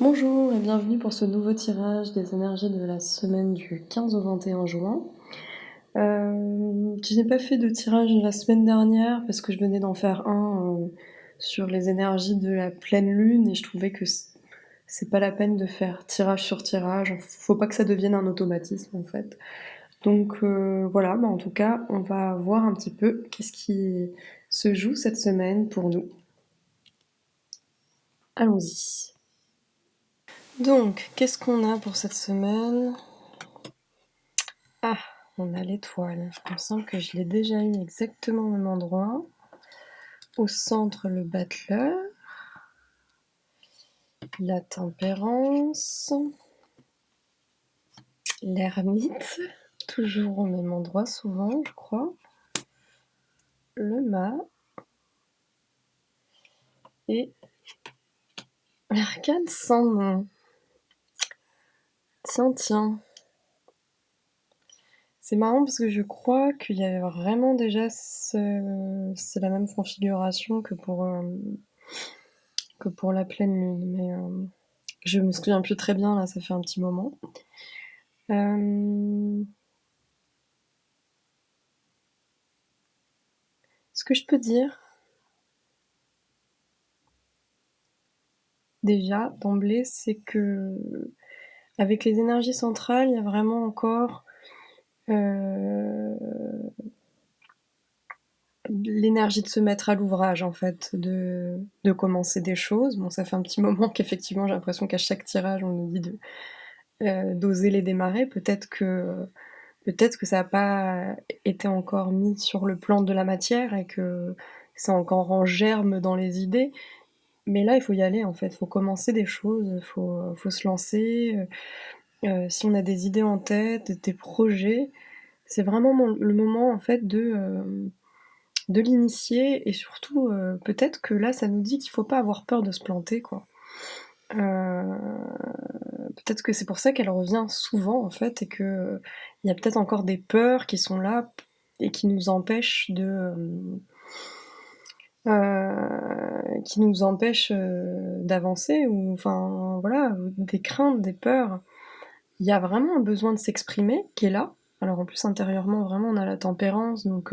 Bonjour et bienvenue pour ce nouveau tirage des énergies de la semaine du 15 au 21 juin. Je n'ai pas fait de tirage la semaine dernière parce que je venais d'en faire un sur les énergies de la pleine lune et je trouvais que c'est pas la peine de faire tirage sur tirage. Faut pas que ça devienne un automatisme en fait. Donc voilà, en tout cas, on va voir un petit peu qu'est-ce qui se joue cette semaine pour nous. Allons-y. Donc, qu'est-ce qu'on a pour cette semaine? Ah, on a l'étoile. Il me semble que je l'ai déjà eu exactement au même endroit. Au centre, le battleur. La tempérance. L'ermite. Toujours au même endroit, souvent, je crois. Le mât. Et l'arcane sans nom. Tiens. C'est marrant parce que je crois qu'il y avait vraiment déjà c'est la même configuration que pour la pleine lune, mais je me souviens plus très bien là, ça fait un petit moment. Ce que je peux dire, déjà, d'emblée, c'est que avec les énergies centrales, il y a vraiment encore l'énergie de se mettre à l'ouvrage, en fait, de commencer des choses. Bon, ça fait un petit moment qu'effectivement, j'ai l'impression qu'à chaque tirage, on nous dit d'oser les démarrer. Peut-être que ça n'a pas été encore mis sur le plan de la matière et que c'est encore en germe dans les idées. Mais là, il faut y aller, en fait. Il faut commencer des choses, faut se lancer. Si on a des idées en tête, des projets, c'est vraiment le moment, en fait, de l'initier. Et surtout, peut-être que là, ça nous dit qu'il ne faut pas avoir peur de se planter, quoi. Peut-être que c'est pour ça qu'elle revient souvent, en fait, et qu'il y a peut-être encore des peurs qui sont là et qui nous empêchent d'avancer, ou enfin voilà, des craintes, des peurs. Il y a vraiment un besoin de s'exprimer qui est là. Alors en plus intérieurement, vraiment, on a la tempérance, donc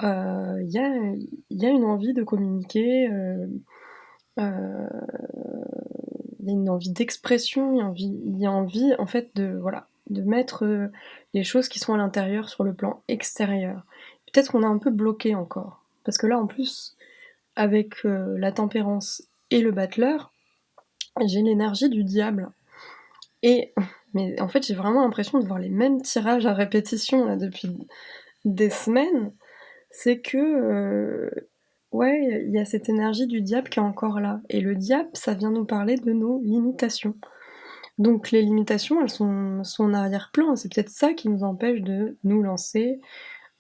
il y a une envie de communiquer, euh, il y a une envie d'expression, il y a envie en fait de mettre les choses qui sont à l'intérieur sur le plan extérieur. Peut-être qu'on est un peu bloqué encore, parce que là en plus avec la tempérance et le battleur, j'ai l'énergie du diable. Et mais en fait j'ai vraiment l'impression de voir les mêmes tirages à répétition là depuis des semaines. C'est que ouais, il y a cette énergie du diable qui est encore là. Et le diable, ça vient nous parler de nos limitations. Donc les limitations, elles sont en arrière-plan. C'est peut-être ça qui nous empêche de nous lancer,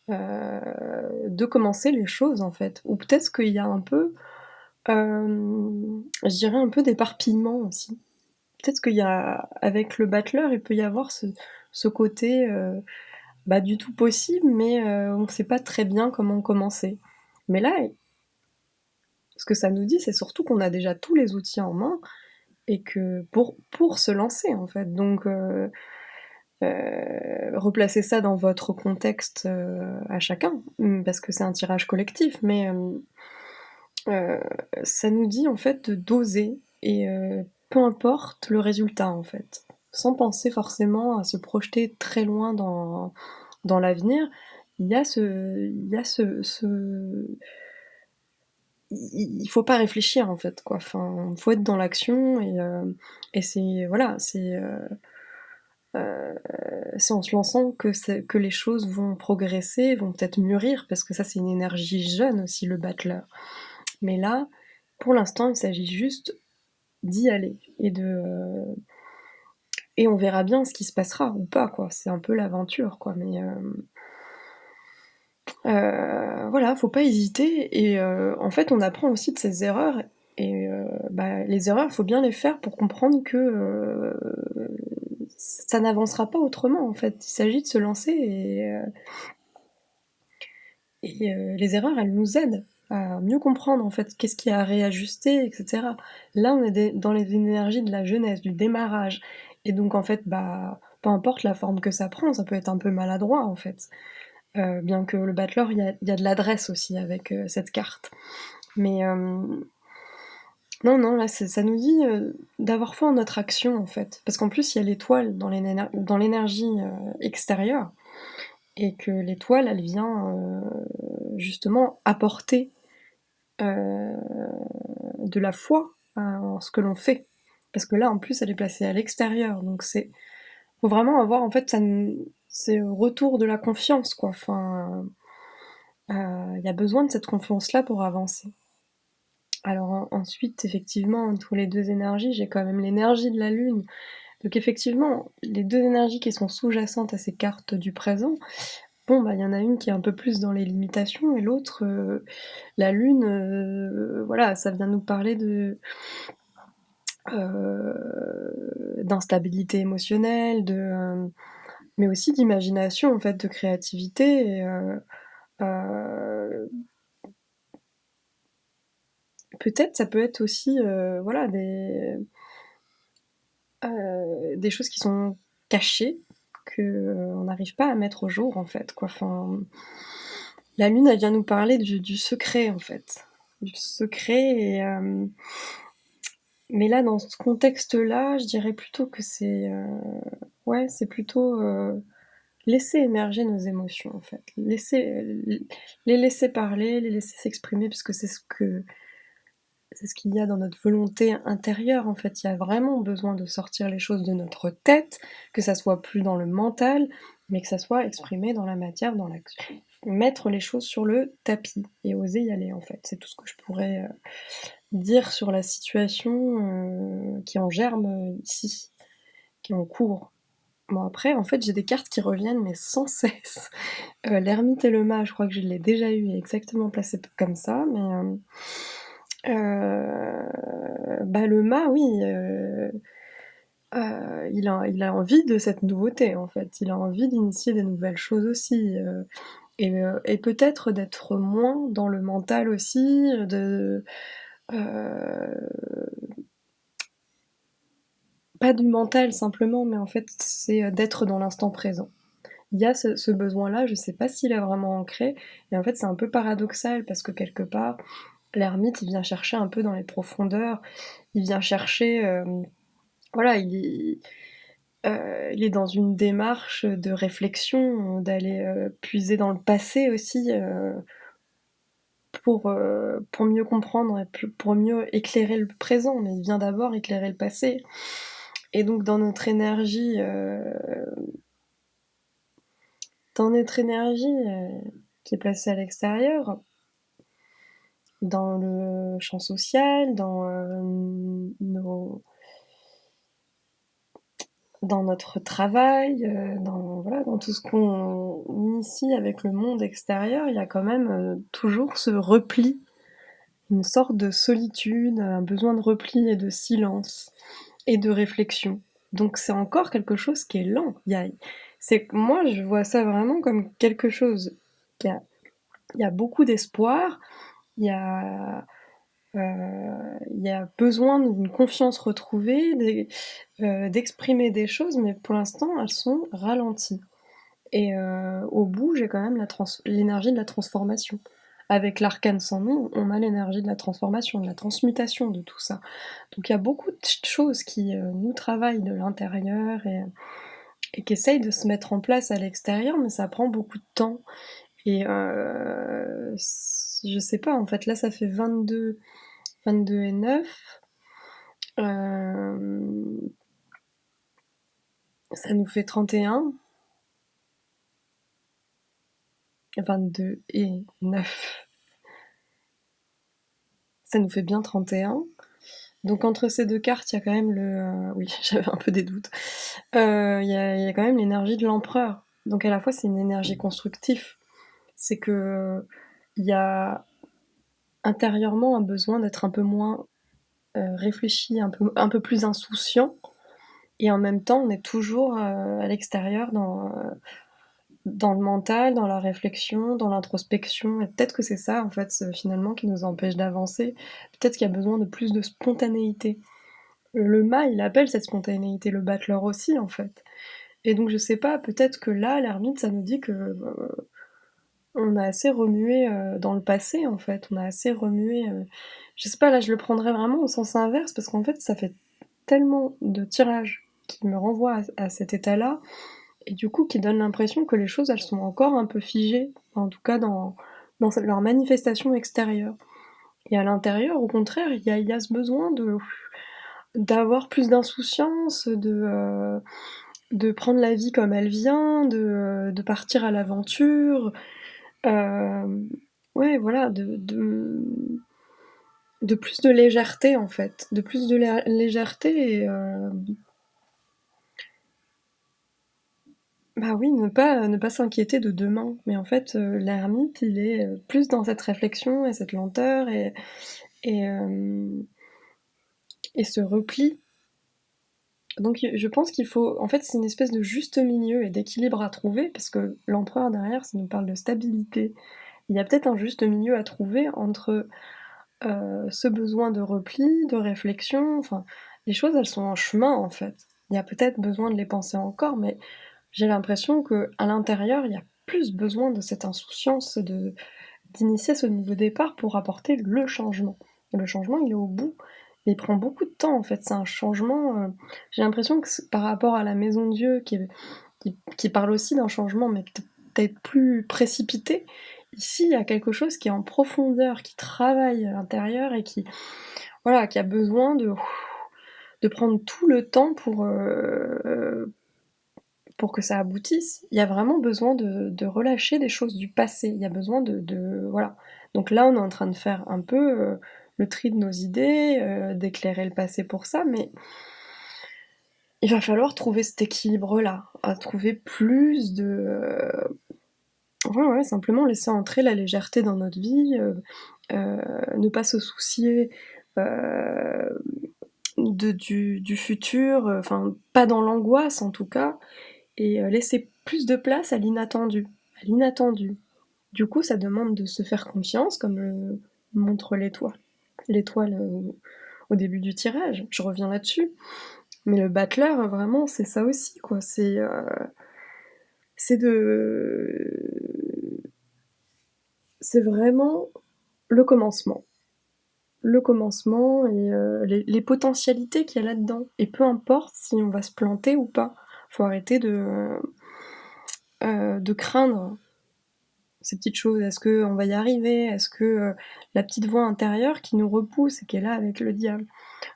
de commencer les choses en fait. Ou peut-être qu'il y a un peu, je dirais un peu d'éparpillement aussi. Peut-être qu'il y a, avec le battleur, il peut y avoir ce côté du tout possible, mais on ne sait pas très bien comment commencer. Mais là, ce que ça nous dit, c'est surtout qu'on a déjà tous les outils en main et que pour se lancer en fait. Donc replacez ça dans votre contexte à chacun, parce que c'est un tirage collectif, mais ça nous dit en fait d'oser et peu importe le résultat en fait, sans penser forcément à se projeter très loin dans l'avenir. Il y a il faut pas réfléchir en fait quoi. Enfin, faut être dans l'action et c'est voilà, c'est en se lançant que les choses vont progresser, vont peut-être mûrir, parce que ça c'est une énergie jeune aussi le battleur. Mais là, pour l'instant, il s'agit juste d'y aller et on verra bien ce qui se passera ou pas quoi. C'est un peu l'aventure quoi. Mais voilà, faut pas hésiter et en fait, on apprend aussi de ses erreurs et les erreurs, faut bien les faire pour comprendre que ça n'avancera pas autrement en fait. Il s'agit de se lancer et les erreurs, elles nous aident. mieux comprendre en fait qu'est-ce qu'il y a à réajuster et cetera. Là, on est dans les énergies de la jeunesse, du démarrage et donc en fait, bah, peu importe la forme que ça prend, ça peut être un peu maladroit en fait. Bien que le battleur, il y a de l'adresse aussi avec, cette carte. Mais non, non, là, ça nous dit, d'avoir foi en notre action en fait. Parce qu'en plus, il y a l'étoile dans l'énergie, extérieure et que l'étoile, elle vient, justement apporter euh, de la foi en ce que l'on fait. Parce que là, en plus, elle est placée à l'extérieur. Donc, faut vraiment avoir, en fait, c'est le retour de la confiance, quoi. Enfin, il y a besoin de cette confiance-là pour avancer. Alors, ensuite, effectivement, entre les deux énergies, j'ai quand même l'énergie de la Lune. Donc, effectivement, les deux énergies qui sont sous-jacentes à ces cartes du présent, bon, bah, il y en a une qui est un peu plus dans les limitations et l'autre, la Lune, voilà, ça vient nous parler d'instabilité émotionnelle, mais aussi d'imagination, en fait, de créativité. Et, peut-être ça peut être aussi voilà, des choses qui sont cachées, qu'on n'arrive pas à mettre au jour, en fait, quoi. Enfin, la Lune, elle vient nous parler du secret, en fait. Du secret et mais là, dans ce contexte-là, je dirais plutôt que c'est ouais, c'est plutôt laisser émerger nos émotions, en fait. Les laisser parler, les laisser s'exprimer, parce que c'est ce qu'il y a dans notre volonté intérieure, en fait. Il y a vraiment besoin de sortir les choses de notre tête, que ça soit plus dans le mental, mais que ça soit exprimé dans la matière, dans l'action. Mettre les choses sur le tapis et oser y aller, en fait. C'est tout ce que je pourrais dire sur la situation qui en germe ici, qui est en cours. Bon après, en fait, j'ai des cartes qui reviennent, mais sans cesse. L'ermite et le mât, je crois que je l'ai déjà eu exactement placé comme ça, mais bah, le mât, oui, il a envie de cette nouveauté, en fait. Il a envie d'initier des nouvelles choses aussi, et peut-être d'être moins dans le mental aussi, pas du mental simplement, mais en fait, c'est d'être dans l'instant présent. Il y a ce besoin-là, je sais pas s'il est vraiment ancré, et en fait, c'est un peu paradoxal parce que quelque part, l'ermite, il vient chercher un peu dans les profondeurs, il vient chercher, voilà, il est dans une démarche de réflexion, d'aller puiser dans le passé aussi, pour mieux comprendre et pour mieux éclairer le présent, mais il vient d'abord éclairer le passé. Et donc dans notre énergie qui est placée à l'extérieur, dans le champ social, dans notre travail, voilà, dans tout ce qu'on initie avec le monde extérieur, il y a quand même toujours ce repli, une sorte de solitude, un besoin de repli et de silence et de réflexion. Donc c'est encore quelque chose qui est lent. Moi, je vois ça vraiment comme quelque chose qui a, il y a beaucoup d'espoir, il y a il y a besoin d'une confiance retrouvée, d'exprimer des choses, mais pour l'instant, elles sont ralenties. Et au bout, j'ai quand même l'énergie de la transformation. Avec l'arcane sans nom, on a l'énergie de la transformation, de la transmutation, de tout ça. Donc il y a beaucoup de choses qui nous travaillent de l'intérieur et qui essayent de se mettre en place à l'extérieur, mais ça prend beaucoup de temps. Et je sais pas, en fait, là, ça fait 22 et 9. Euh, Ça nous fait 31, 22 et 9. Ça nous fait bien 31. Donc entre ces deux cartes, il y a quand même oui, j'avais un peu des doutes. Il y a quand même l'énergie de l'empereur. Donc à la fois, c'est une énergie constructive. C'est que il y a intérieurement un besoin d'être un peu moins réfléchi, un peu plus insouciant. Et en même temps, on est toujours à l'extérieur dans le mental, dans la réflexion, dans l'introspection et peut-être que c'est ça, en fait, finalement qui nous empêche d'avancer. Peut-être qu'il y a besoin de plus de spontanéité. Le mât, il appelle cette spontanéité, le battleur aussi, en fait. Et donc je sais pas, peut-être que là, l'ermite, ça nous dit que, on a assez remué, dans le passé, en fait. On a assez remué, je sais pas, là, je le prendrais vraiment au sens inverse parce qu'en fait, ça fait tellement de tirages qui me renvoient à cet état-là et du coup qui donnent l'impression que les choses, elles sont encore un peu figées, en tout cas dans leur manifestation extérieure. Et à l'intérieur, au contraire, il y a ce besoin d'avoir plus d'insouciance, de prendre la vie comme elle vient, de partir à l'aventure, ouais, voilà, de plus de légèreté, en fait, de plus de légèreté et bah oui, ne pas s'inquiéter de demain. Mais en fait, l'ermite, il est, plus dans cette réflexion et cette lenteur et hem et ce repli. Donc je pense qu'il faut en fait, c'est une espèce de juste milieu et d'équilibre à trouver parce que l'empereur derrière, ça nous parle de stabilité. Il y a peut-être un juste milieu à trouver entre, ce besoin de repli, de réflexion, enfin, les choses, elles sont en chemin, en fait. Il y a peut-être besoin de les penser encore, mais j'ai l'impression qu'à l'intérieur, il y a plus besoin de cette insouciance, d'initier ce nouveau départ pour apporter le changement. Et le changement, il est au bout. Et il prend beaucoup de temps, en fait. C'est un changement, j'ai l'impression que par rapport à la maison de Dieu, qui parle aussi d'un changement, mais peut-être plus précipité, ici, il y a quelque chose qui est en profondeur, qui travaille à l'intérieur et qui, voilà, qui a besoin de prendre tout le temps pour que ça aboutisse. Il y a vraiment besoin de relâcher des choses du passé. Il y a besoin voilà. Donc là, on est en train de faire un peu le tri de nos idées, d'éclairer le passé pour ça, mais il va falloir trouver cet équilibre-là, à trouver plus ouais, ouais, simplement laisser entrer la légèreté dans notre vie, ne pas se soucier, heu, du futur, enfin, pas dans l'angoisse en tout cas, et laisser plus de place à l'inattendu, à l'inattendu. Du coup, ça demande de se faire confiance, comme le montre l'étoile, au début du tirage, je reviens là-dessus. Mais le battleur, vraiment, c'est ça aussi, quoi, c'est de c'est vraiment le commencement. Le commencement et les potentialités qu'il y a là-dedans et peu importe si on va se planter ou pas. Faut arrêter de craindre ces petites choses. Est-ce qu'on va y arriver? Est-ce que, la petite voix intérieure qui nous repousse et qui est là avec le diable.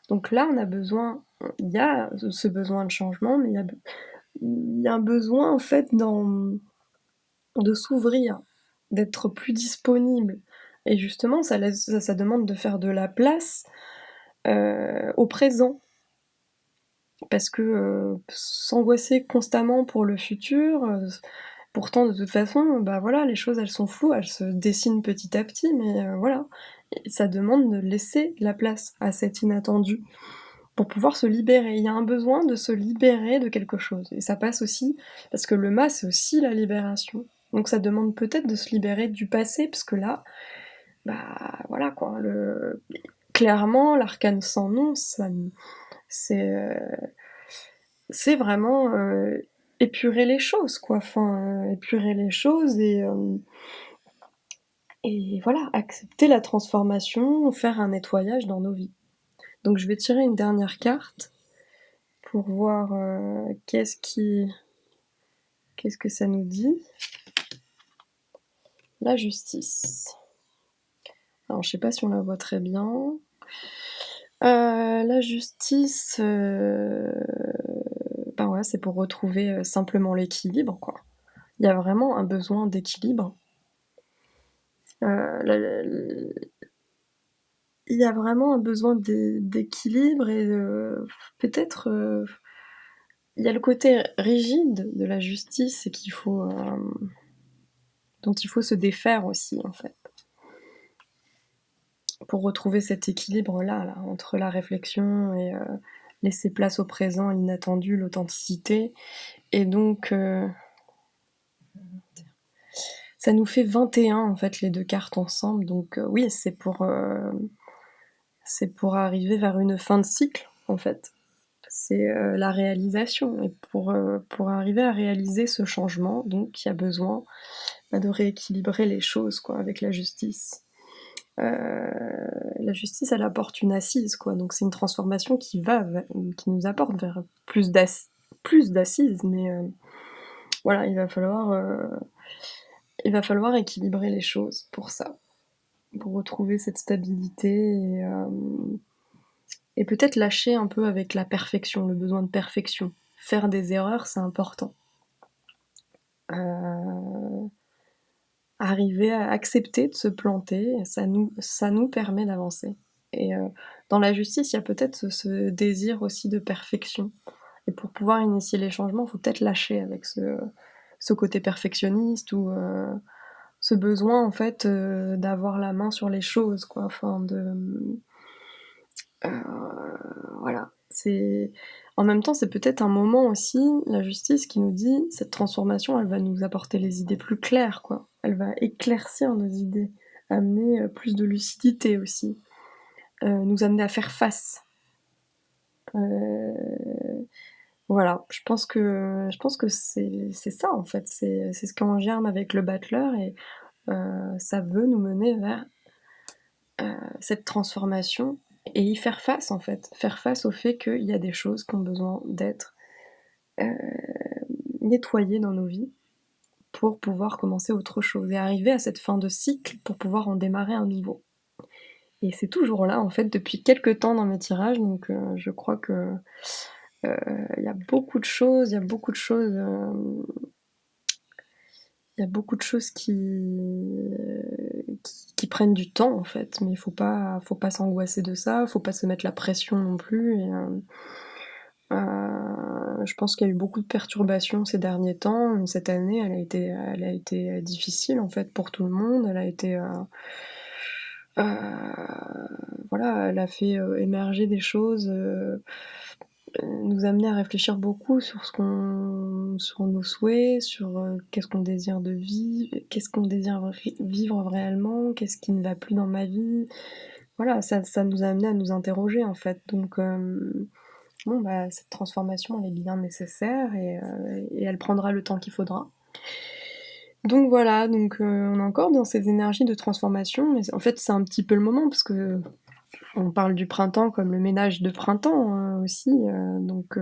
Donc là, on a besoin il y a ce besoin de changement, mais il y a un besoin en fait de s'ouvrir, d'être plus disponible et justement ça demande de faire de la place, au présent. Parce que, s'angoisser constamment pour le futur, pourtant de toute façon, bah, voilà, les choses elles sont floues, elles se dessinent petit à petit, mais voilà. Et ça demande de laisser la place à cet inattendu pour pouvoir se libérer. Il y a un besoin de se libérer de quelque chose et ça passe aussi parce que le mas, c'est aussi la libération. Donc ça demande peut-être de se libérer du passé parce que là, bah, voilà quoi, clairement l'arcane sans nom, ça c'est, c'est vraiment, épurer les choses quoi, enfin, épurer les choses et voilà, accepter la transformation, faire un nettoyage dans nos vies. Donc je vais tirer une dernière carte pour voir, qu'est-ce que ça nous dit? La justice. Alors je sais pas si on la voit très bien. La justice, ben ouais, c'est pour retrouver, simplement l'équilibre, quoi. Il y a vraiment un besoin d'équilibre. La il y a vraiment un besoin d'équilibre et peut-être, il y a le côté rigide de la justice et dont il faut se défaire aussi, en fait. Pour retrouver cet équilibre-là, là, entre la réflexion et laisser place au présent, l'inattendu, l'authenticité. Et donc, Ça nous fait 21 en fait les 2 cartes ensemble, donc oui, c'est pour arriver vers une fin de cycle, en fait. C'est, la réalisation, et pour arriver à réaliser ce changement, donc il y a besoin, bah, de rééquilibrer les choses, quoi, avec la justice. La justice, elle apporte une assise, quoi, donc c'est une transformation qui nous apporte vers plus d'assises, mais voilà, il va falloir équilibrer les choses pour ça, pour retrouver cette stabilité et peut-être lâcher un peu avec la perfection, le besoin de perfection. Faire des erreurs, c'est important. Heu, Arriver à accepter de se planter, ça nous permet d'avancer, et dans la justice, il y a peut-être ce désir aussi de perfection, et pour pouvoir initier les changements, il faut peut-être lâcher avec ce côté perfectionniste, ou ce besoin en fait, d'avoir la main sur les choses, quoi, enfin voilà. C'est En même temps, c'est peut-être un moment aussi, la justice, qui nous dit: «Cette transformation, elle va nous apporter les idées plus claires, quoi. Elle va éclaircir nos idées, amener, plus de lucidité aussi, nous amener à faire face». Heu, voilà, je pense que c'est ça, en fait, c'est ce qu'on germe avec le Battleur, et ça veut nous mener vers cette transformation, et y faire face, en fait. Faire face au fait qu'il y a des choses qui ont besoin d'être, heu, nettoyées dans nos vies pour pouvoir commencer autre chose, et arriver à cette fin de cycle pour pouvoir en démarrer un nouveau. Et c'est toujours là, en fait, depuis quelque temps dans mes tirages, donc je crois que, heu, il y a beaucoup de choses, il y a beaucoup de choses qui prennent du temps, en fait, mais faut pas s'angoisser de ça, faut pas se mettre la pression non plus, et je pense qu'il y a eu beaucoup de perturbations ces derniers temps. Cette année, elle a été, difficile, en fait, pour tout le monde. Elle a été, voilà, elle a fait, émerger des choses, nous amener à réfléchir beaucoup sur nos souhaits, sur, qu'est-ce qu'on désire de vivre, qu'est-ce qu'on désire vivre réellement, qu'est-ce qui ne va plus dans ma vie. Voilà, ça nous a amené à nous interroger, en fait, donc bon, bah, cette transformation, elle est bien nécessaire, et elle prendra le temps qu'il faudra. Donc voilà, donc on est encore dans ces énergies de transformation, mais en fait, c'est un petit peu le moment, parce que on parle du printemps comme le ménage de printemps, aussi, donc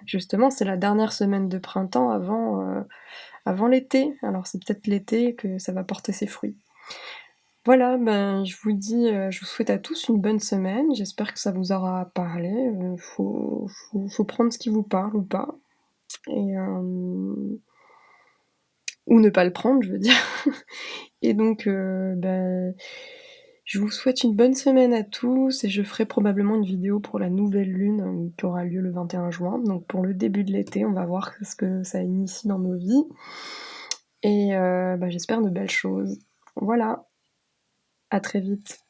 justement, c'est la dernière semaine de printemps avant l'été. Alors c'est peut-être l'été que ça va porter ses fruits. Voilà, ben, je vous souhaite à tous une bonne semaine. J'espère que ça vous aura parlé. Faut prendre ce qui vous parle ou pas, et ou ne pas le prendre, je veux dire. Et donc, je vous souhaite une bonne semaine à tous, et je ferai probablement une vidéo pour la nouvelle lune, qui aura lieu le 21 juin. Donc pour le début de l'été, on va voir ce que ça initie dans nos vies, et j'espère de belles choses. Voilà, à très vite.